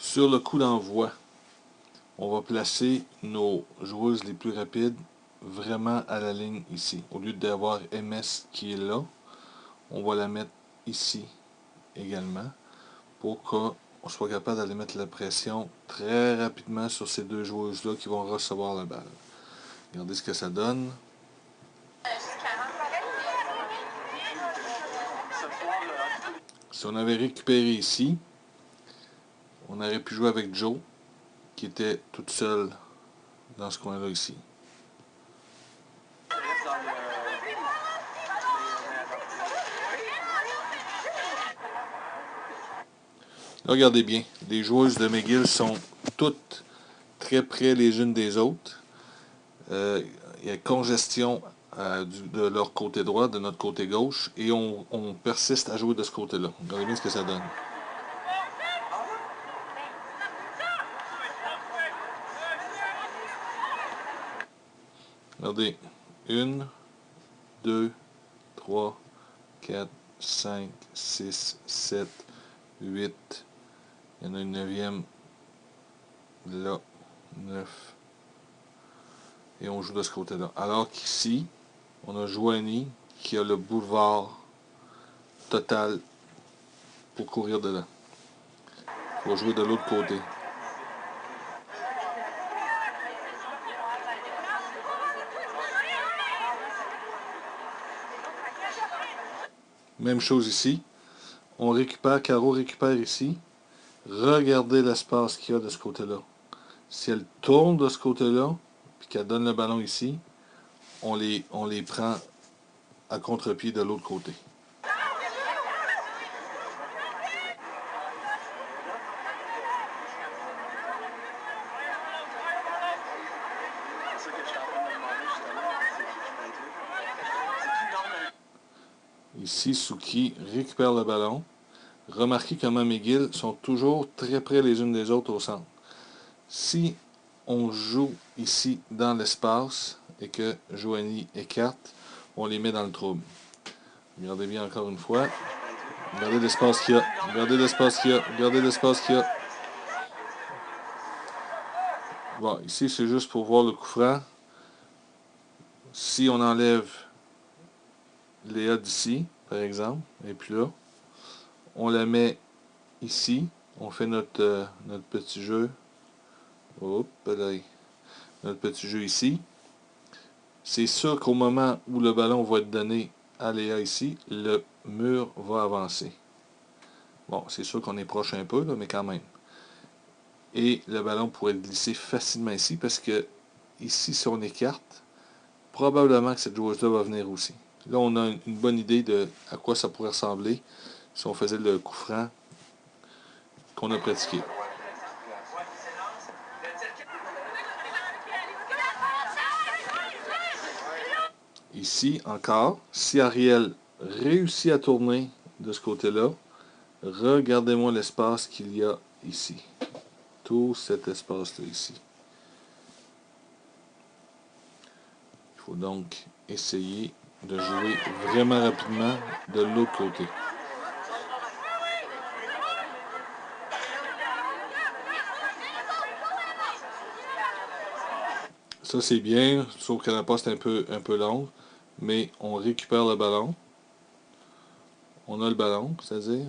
Sur le coup d'envoi, on va placer nos joueuses les plus rapides vraiment à la ligne ici. Au lieu d'avoir MS qui est là, on va la mettre ici également pour qu'on soit capable d'aller mettre la pression très rapidement sur ces deux joueuses-là qui vont recevoir la balle. Regardez ce que ça donne. Si on avait récupéré ici, on aurait pu jouer avec Jo, qui était toute seule dans ce coin-là ici. Là, regardez bien, les joueuses de McGill sont toutes très près les unes des autres. Il y a congestion de leur côté droit, de notre côté gauche, et on persiste à jouer de ce côté-là. Regardez bien ce que ça donne. Regardez, 1, 2, 3, 4, 5, 6, 7, 8. Il y en a une neuvième là, 9. Et on joue de ce côté-là. Alors qu'ici, on a Joanie qui a le boulevard total pour courir dedans. Il va jouer de l'autre côté. Même chose ici. On récupère, Caro récupère ici. Regardez l'espace qu'il y a de ce côté-là. Si elle tourne de ce côté-là, puis qu'elle donne le ballon ici, on les prend à contre-pied de l'autre côté. Ici, Suki récupère le ballon. Remarquez comment McGill sont toujours très près les unes des autres au centre. Si on joue ici dans l'espace et que Joanie écarte, on les met dans le trouble. Regardez bien encore une fois. Regardez l'espace qu'il y a. Regardez l'espace qu'il y a. Regardez l'espace qu'il y a. Bon, ici c'est juste pour voir le coup franc. Si on enlève Léa d'ici, par exemple, et puis là, on la met ici. On fait notre petit jeu. Hop là. Notre petit jeu ici. C'est sûr qu'au moment où le ballon va être donné à Léa ici, le mur va avancer. Bon, c'est sûr qu'on est proche un peu, là, mais quand même. Et le ballon pourrait glisser facilement ici, parce que ici, si on écarte, probablement que cette joueuse-là va venir aussi. Là, on a une bonne idée de à quoi ça pourrait ressembler si on faisait le coup franc qu'on a pratiqué. Ici, encore, si Ariel réussit à tourner de ce côté-là, regardez-moi l'espace qu'il y a ici. Tout cet espace-là ici. Il faut donc essayer de jouer vraiment rapidement de l'autre côté. Ça c'est bien, sauf que la passe est un peu longue, mais on récupère le ballon. On a le ballon, c'est-à-dire.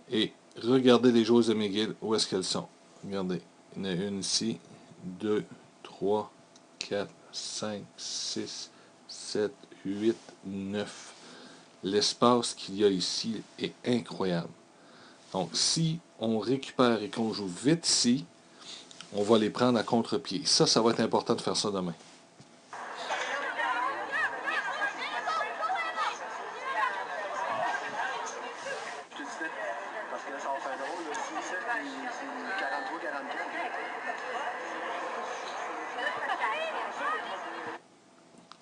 Et regardez les joueuses de McGill, où est-ce qu'elles sont. Regardez, il y en a une ici, 2, 3, 4, 5, 6, 7, 8, 9. L'espace qu'il y a ici est incroyable. Donc, si on récupère et qu'on joue vite ici, on va les prendre à contre-pied. Ça va être important de faire ça demain.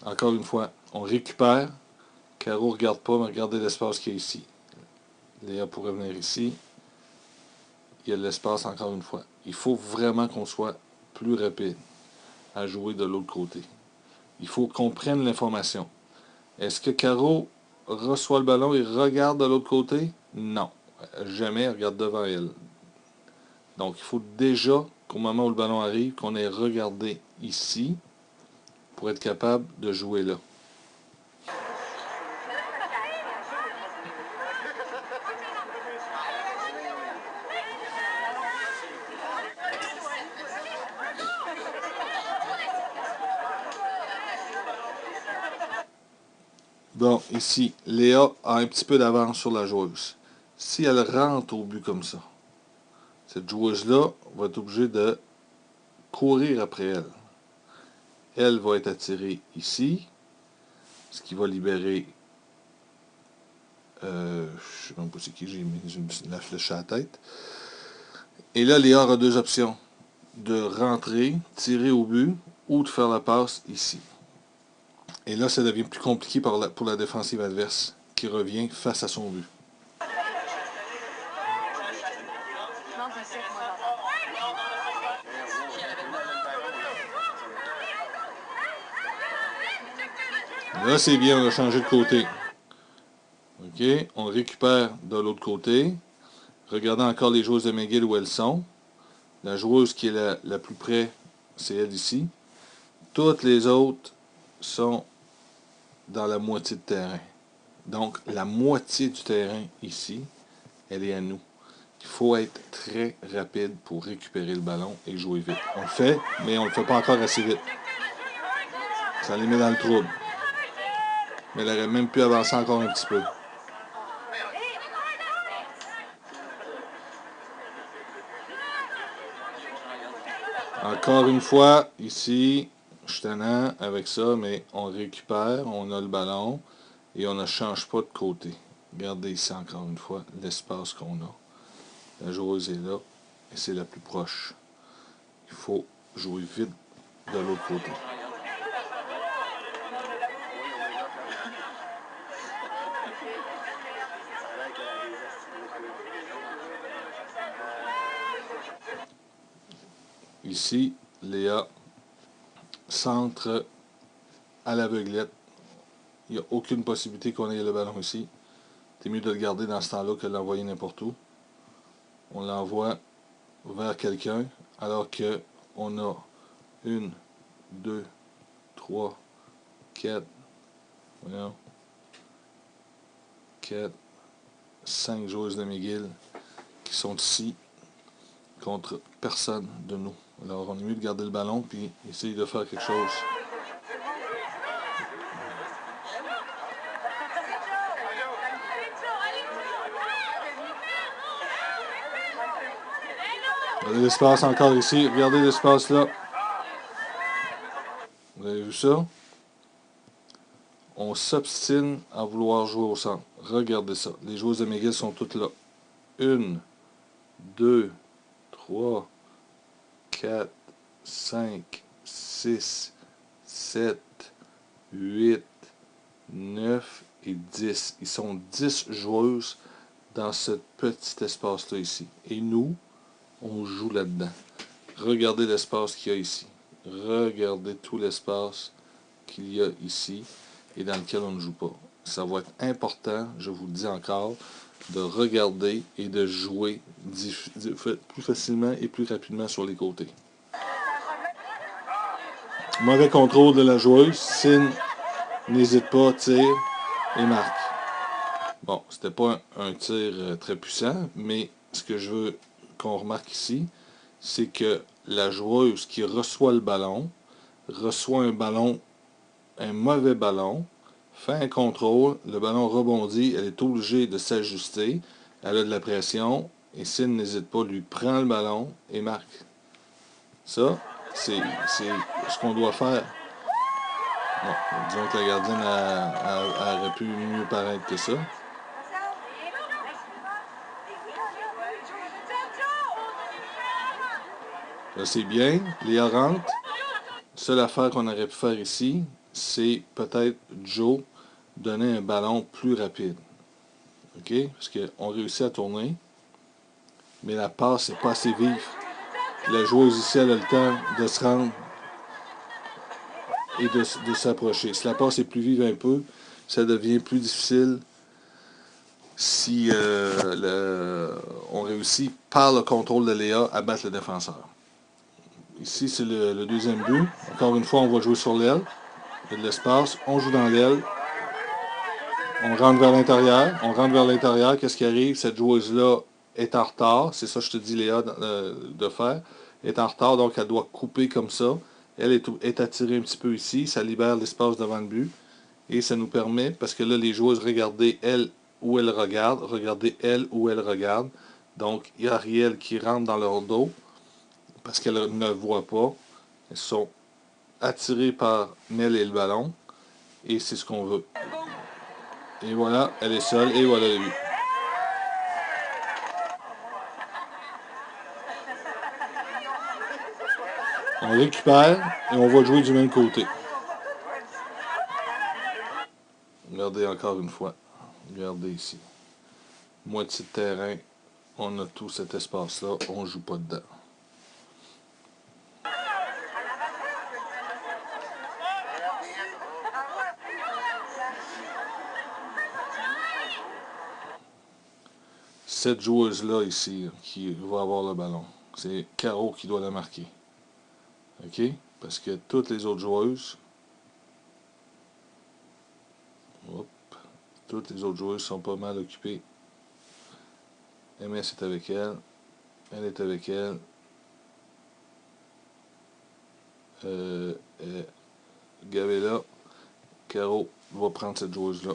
Encore une fois, on récupère. Caro ne regarde pas, mais regardez l'espace qu'il y a ici. Léa pourrait venir ici. Il y a de l'espace encore une fois. Il faut vraiment qu'on soit plus rapide à jouer de l'autre côté. Il faut qu'on prenne l'information. Est-ce que Caro reçoit le ballon et regarde de l'autre côté? Non. Jamais, elle regarde devant elle. Donc, il faut déjà qu'au moment où le ballon arrive, qu'on ait regardé ici pour être capable de jouer là. Bon, ici, Léa a un petit peu d'avance sur la joueuse. Si elle rentre au but comme ça, cette joueuse-là va être obligée de courir après elle. Elle va être attirée ici, ce qui va libérer... je ne sais même pas c'est qui, j'ai mis la flèche à la tête. Et là, Léa aura deux options. De rentrer, tirer au but, ou de faire la passe ici. Et là, ça devient plus compliqué pour la défensive adverse, qui revient face à son but. Là, c'est bien, on a changé de côté. OK, on récupère de l'autre côté. Regardez encore les joueuses de McGill où elles sont. La joueuse qui est la plus près, c'est elle ici. Toutes les autres sont dans la moitié de terrain. Donc, la moitié du terrain ici, elle est à nous. Il faut être très rapide pour récupérer le ballon et jouer vite. On le fait, mais on ne le fait pas encore assez vite. Ça les met dans le trouble. Mais elle aurait même pu avancer encore un petit peu. Encore une fois, ici, je suis tannant avec ça, mais on récupère, on a le ballon et on ne change pas de côté. Regardez ici encore une fois l'espace qu'on a. La joueuse est là et c'est la plus proche. Il faut jouer vite de l'autre côté. Ici, Léa centre à l'aveuglette. Il n'y a aucune possibilité qu'on ait le ballon ici. C'est mieux de le garder dans ce temps-là que de l'envoyer n'importe où. On l'envoie vers quelqu'un alors que on a 1, 2, 3, 4, 4, 5 joueuses de McGill qui sont ici contre personne de nous. Alors on est mieux de garder le ballon puis essayer de faire quelque chose. Regardez l'espace encore ici. Regardez l'espace là. Vous avez vu ça? On s'obstine à vouloir jouer au centre. Regardez ça. Les joueuses de McGill sont toutes là. 1, 2, 3, 4, 5, 6, 7, 8, 9 et 10. Ils sont 10 joueuses dans ce petit espace-là ici. Et nous, on joue là-dedans. Regardez l'espace qu'il y a ici. Regardez tout l'espace qu'il y a ici et dans lequel on ne joue pas. Ça va être important, je vous le dis encore, de regarder et de jouer plus facilement et plus rapidement sur les côtés. Mauvais contrôle de la joueuse. Sin n'hésite pas, tire et marque. Bon, c'était pas un tir très puissant, mais ce que je veux qu'on remarque ici, c'est que la joueuse qui reçoit le ballon, reçoit un mauvais ballon, fait un contrôle, le ballon rebondit, elle est obligée de s'ajuster, elle a de la pression, et Sin n'hésite pas, lui prend le ballon et marque. Ça, c'est ce qu'on doit faire. Bon, disons que la gardienne aurait pu mieux paraître que ça. Là, c'est bien. Léa rentre. Seule affaire qu'on aurait pu faire ici, c'est peut-être Joe donner un ballon plus rapide. OK? Parce qu'on réussit à tourner, mais la passe n'est pas assez vive. La joueuse ici, elle a le temps de se rendre et de s'approcher. Si la passe est plus vive un peu, ça devient plus difficile si on réussit par le contrôle de Léa à battre le défenseur. Ici, c'est le deuxième but. Encore une fois, on va jouer sur l'aile. Il y a de l'espace. On joue dans l'aile. On rentre vers l'intérieur. On rentre vers l'intérieur. Qu'est-ce qui arrive? Cette joueuse-là est en retard. C'est ça que je te dis, Léa, de faire. Elle est en retard, donc elle doit couper comme ça. Elle est attirée un petit peu ici. Ça libère l'espace devant le but. Et ça nous permet, parce que là, les joueuses, regardez elle où elles regardent. Regardez elle où elles regardent. Donc, il y a Ariel qui rentre dans leur dos parce qu'elles ne voient pas. Elles sont attirées par Mel et le ballon. Et c'est ce qu'on veut. Et voilà, elle est seule. Et voilà le but. On récupère et on va jouer du même côté. Regardez encore une fois. Regardez ici. Moitié de terrain. On a tout cet espace-là. On ne joue pas dedans. Cette joueuse-là ici, qui va avoir le ballon, c'est Caro qui doit la marquer. OK? Parce que toutes les autres joueuses, hop, toutes les autres joueuses sont pas mal occupées. MS est avec elle. Elle est avec elle. Gabella. Caro va prendre cette joueuse-là.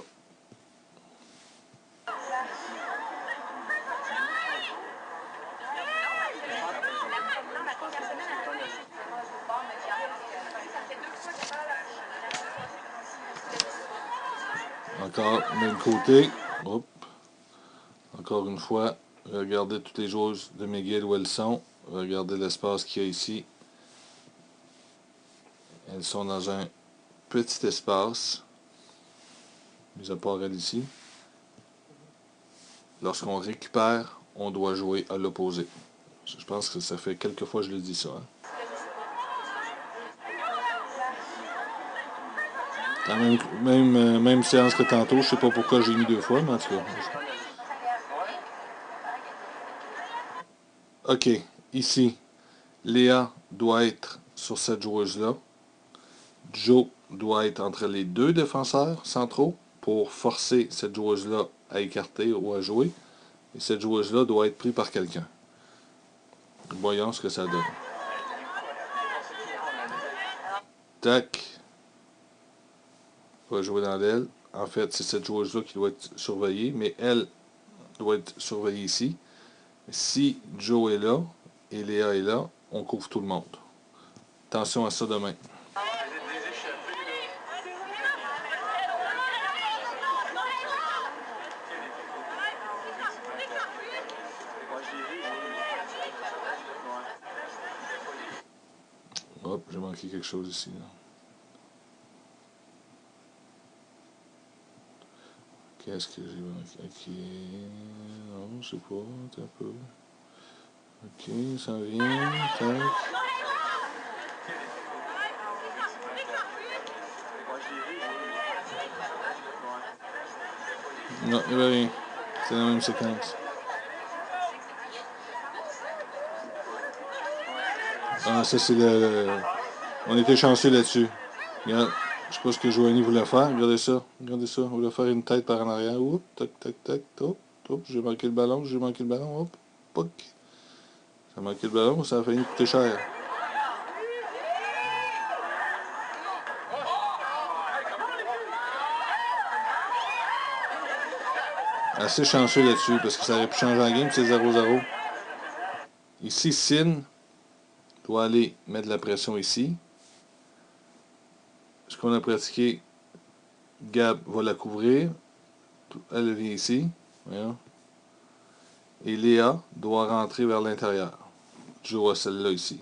Encore, même côté. Hop. Encore une fois, regardez toutes les joueuses de McGill où elles sont. Regardez l'espace qu'il y a ici. Elles sont dans un petit espace. Mis à part elle ici. Lorsqu'on récupère, on doit jouer à l'opposé. Je pense que ça fait quelques fois que je le dis ça. Hein. Même séance que tantôt, je sais pas pourquoi j'ai mis 2 fois, mais en tout cas. OK, ici, Léa doit être sur cette joueuse-là. Joe doit être entre les deux défenseurs centraux pour forcer cette joueuse-là à écarter ou à jouer. Et cette joueuse-là doit être prise par quelqu'un. Voyons ce que ça donne. Tac. Va jouer dans l'aile. En fait, c'est cette joueuse-là qui doit être surveillée, mais elle doit être surveillée ici. Si Joe est là et Léa est là, on couvre tout le monde. Attention à ça demain. Hop, j'ai manqué quelque chose ici. Là. Qu'est-ce que j'ai manqué? Ok. Non, je sais pas. Attends un peu. Ok, ça vient. Tac. Non, il n'y avait rien. C'est la même séquence. Ah, ça c'est on était chanceux là-dessus. Regarde, je sais pas ce que Joanie voulait faire. Regardez ça. Regardez ça. On voulait faire une tête par en arrière. Oups, tac, tac, tac. Hop, hop, j'ai manqué le ballon. J'ai manqué le ballon. Hop, poc. Ça a manqué le ballon, ça a failli coûter cher. Assez chanceux là-dessus, parce que ça aurait pu changer en game, c'est 0-0. Ici, Sin doit aller mettre de la pression ici. Ce qu'on a pratiqué, Gab va la couvrir. Elle vient ici. Voyons. Et Léa doit rentrer vers l'intérieur. Joe a celle-là ici.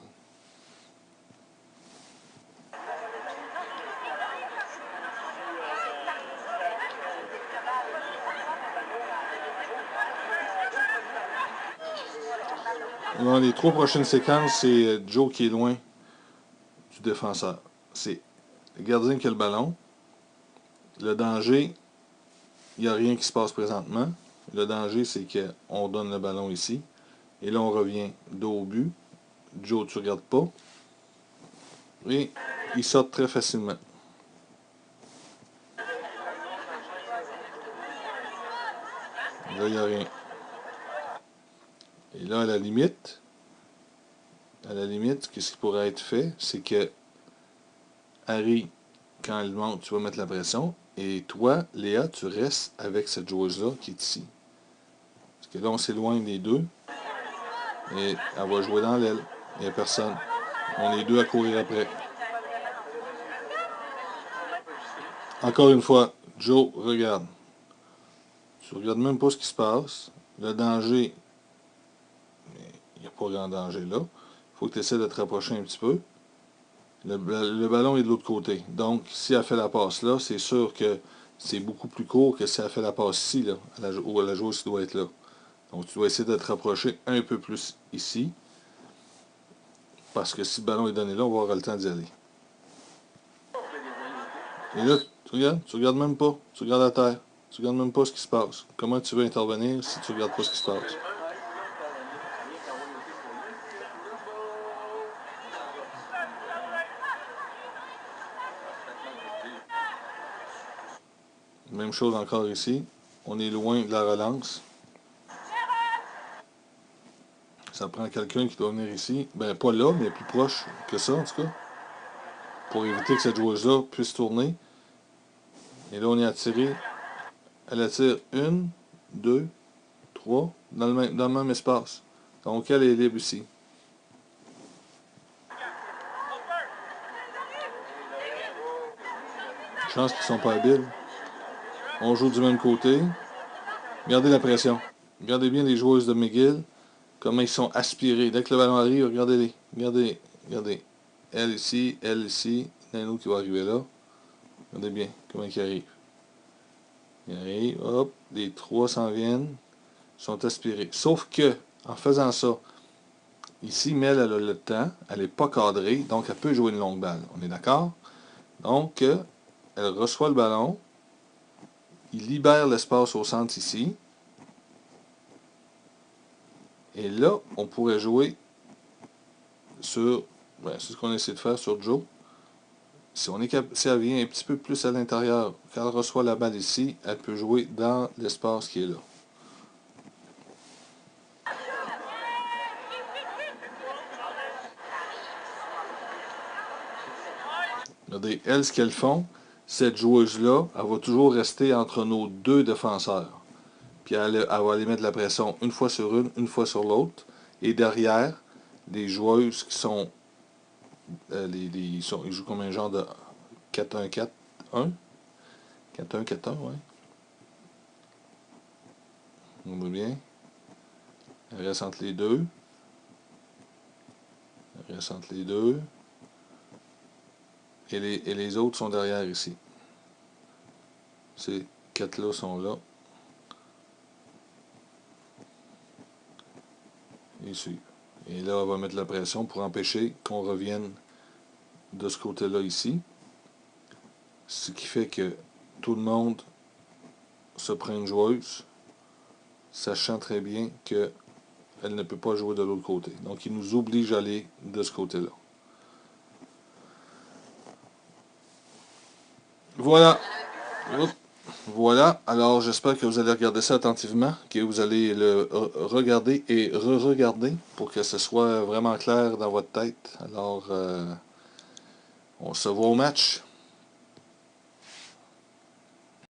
Dans les 3 prochaines séquences, c'est Joe qui est loin du défenseur. C'est le gardien qui a le ballon. Le danger, il n'y a rien qui se passe présentement. Le danger, c'est qu'on donne le ballon ici. Et là, on revient dos au but. Joe, tu regardes pas. Et ils sortent très facilement. Là, il n'y a rien. Et là, à la limite, ce qui pourrait être fait, c'est que Harry, quand elle monte, tu vas mettre la pression. Et toi, Léa, tu restes avec cette joueuse-là qui est ici. Parce que là, on s'éloigne des deux. Et elle va jouer dans l'aile. Il n'y a personne. On est deux à courir après. Encore une fois, Joe, regarde. Tu regardes même pas ce qui se passe. Le danger, il n'y a pas grand danger là. Il faut que tu essaies de te rapprocher un petit peu. Le ballon est de l'autre côté. Donc, si elle fait la passe là, c'est sûr que c'est beaucoup plus court que si elle fait la passe ici, là, où la joueuse doit être là. Donc, tu dois essayer de te rapprocher un peu plus ici. Parce que si le ballon est donné là, on va avoir le temps d'y aller. Et là, tu regardes même pas. Tu regardes à terre. Tu regardes même pas ce qui se passe. Comment tu veux intervenir si tu regardes pas ce qui se passe? Même chose encore ici. On est loin de la relance. Ça prend quelqu'un qui doit venir ici. Ben, pas là, mais plus proche que ça, en tout cas. Pour éviter que cette joueuse-là puisse tourner. Et là, on est attiré. Elle attire une, deux, trois, dans le même espace. Donc, elle est libre ici. Chance qu'ils sont pas habiles. On joue du même côté. Regardez la pression. Regardez bien les joueuses de McGill. Comment ils sont aspirés. Dès que le ballon arrive, regardez-les. Regardez, regardez. Elle ici, elle ici. Il y en a un autre qui va arriver là. Regardez bien comment ils arrivent. Ils arrivent, hop, les trois s'en viennent. Ils sont aspirés. Sauf que, en faisant ça, ici, Mel, elle a le temps. Elle n'est pas cadrée, donc elle peut jouer une longue balle. On est d'accord? Donc, elle reçoit le ballon. Il libère l'espace au centre ici. Et là, on pourrait jouer sur... Ben, c'est ce qu'on essaie de faire sur Joe. Si elle vient un petit peu plus à l'intérieur, quand elle reçoit la balle ici, elle peut jouer dans l'espace qui est là. Regardez, elles, ce qu'elles font, cette joueuse-là, elle va toujours rester entre nos deux défenseurs. Puis elle va aller mettre la pression une fois sur une fois sur l'autre. Et derrière, les joueuses qui sont... ils jouent comme un genre de 4-1-4-1. 4-1-4-1, ouais. On voit bien. Elle reste entre les deux. Elle reste entre les deux. Et les autres sont derrière ici. Ces quatre-là sont là. Ici. Et là, on va mettre la pression pour empêcher qu'on revienne de ce côté-là ici. Ce qui fait que tout le monde se prend une joueuse, sachant très bien qu'elle ne peut pas jouer de l'autre côté. Donc, il nous oblige à aller de ce côté-là. Voilà. Voilà. Alors, j'espère que vous allez regarder ça attentivement, que vous allez le regarder et re-regarder pour que ce soit vraiment clair dans votre tête. Alors, on se voit au match.